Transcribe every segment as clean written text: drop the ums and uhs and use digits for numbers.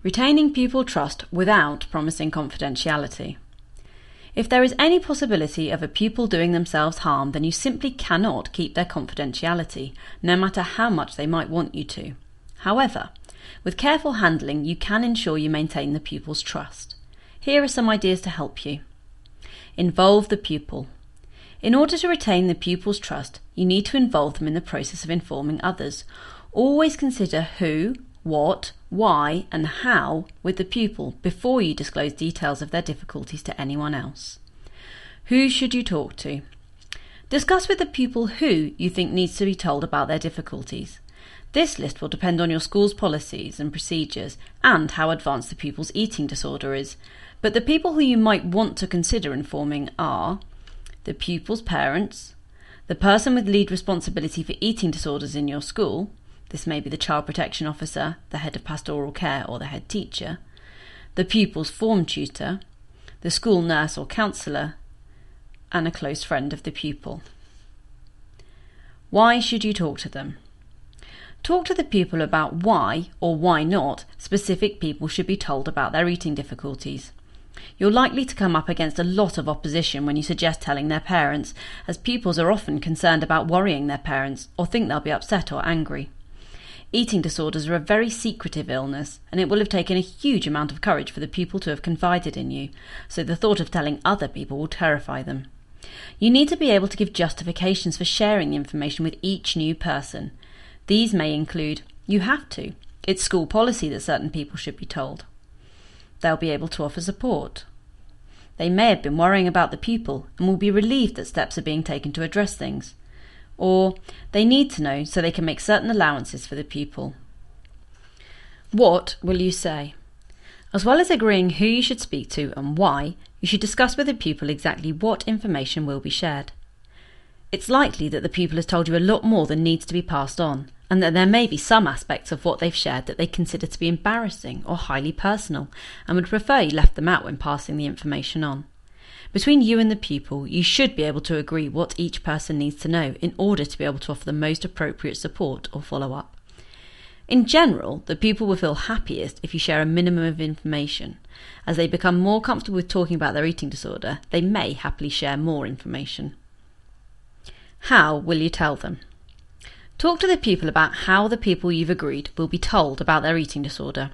Retaining pupil trust without promising confidentiality. If there is any possibility of a pupil doing themselves harm, then you simply cannot keep their confidentiality, no matter how much they might want you to. However, with careful handling, you can ensure you maintain the pupil's trust. Here are some ideas to help you. Involve the pupil. In order to retain the pupil's trust, you need to involve them in the process of informing others. Always consider who, what, why and how with the pupil before you disclose details of their difficulties to anyone else. Who should you talk to? Discuss with the pupil who you think needs to be told about their difficulties. This list will depend on your school's policies and procedures and how advanced the pupil's eating disorder is, but the people who you might want to consider informing are the pupil's parents, the person with lead responsibility for eating disorders in your school. This may be the child protection officer, the head of pastoral care or the head teacher, the pupil's form tutor, the school nurse or counsellor, and a close friend of the pupil. Why should you talk to them? Talk to the pupil about why or why not specific people should be told about their eating difficulties. You're likely to come up against a lot of opposition when you suggest telling their parents, as pupils are often concerned about worrying their parents or think they'll be upset or angry. Eating disorders are a very secretive illness, and it will have taken a huge amount of courage for the pupil to have confided in you, so the thought of telling other people will terrify them. You need to be able to give justifications for sharing the information with each new person. These may include, you have to. It's school policy that certain people should be told. They'll be able to offer support. They may have been worrying about the pupil and will be relieved that steps are being taken to address things. Or they need to know so they can make certain allowances for the pupil. What will you say? As well as agreeing who you should speak to and why, you should discuss with the pupil exactly what information will be shared. It's likely that the pupil has told you a lot more than needs to be passed on, and that there may be some aspects of what they've shared that they consider to be embarrassing or highly personal, and would prefer you left them out when passing the information on. Between you and the pupil, you should be able to agree what each person needs to know in order to be able to offer the most appropriate support or follow-up. In general, the pupil will feel happiest if you share a minimum of information. As they become more comfortable with talking about their eating disorder, they may happily share more information. How will you tell them? Talk to the pupil about how the people you've agreed will be told about their eating disorder.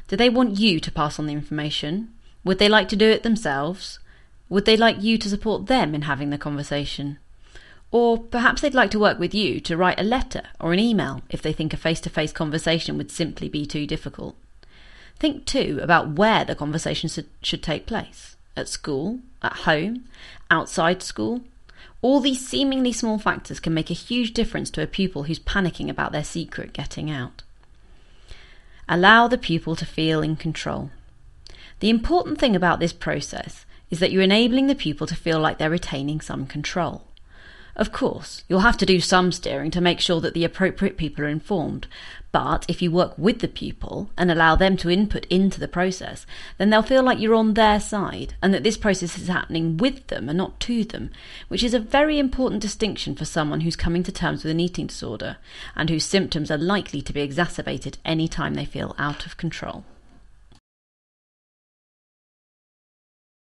Do they want you to pass on the information? Would they like to do it themselves? Would they like you to support them in having the conversation? Or perhaps they'd like to work with you to write a letter or an email if they think a face-to-face conversation would simply be too difficult. Think too about where the conversation should take place. At school, at home, outside school. All these seemingly small factors can make a huge difference to a pupil who's panicking about their secret getting out. Allow the pupil to feel in control. The important thing about this process is that you're enabling the pupil to feel like they're retaining some control. Of course, you'll have to do some steering to make sure that the appropriate people are informed, but if you work with the pupil and allow them to input into the process, then they'll feel like you're on their side and that this process is happening with them and not to them, which is a very important distinction for someone who's coming to terms with an eating disorder and whose symptoms are likely to be exacerbated any time they feel out of control.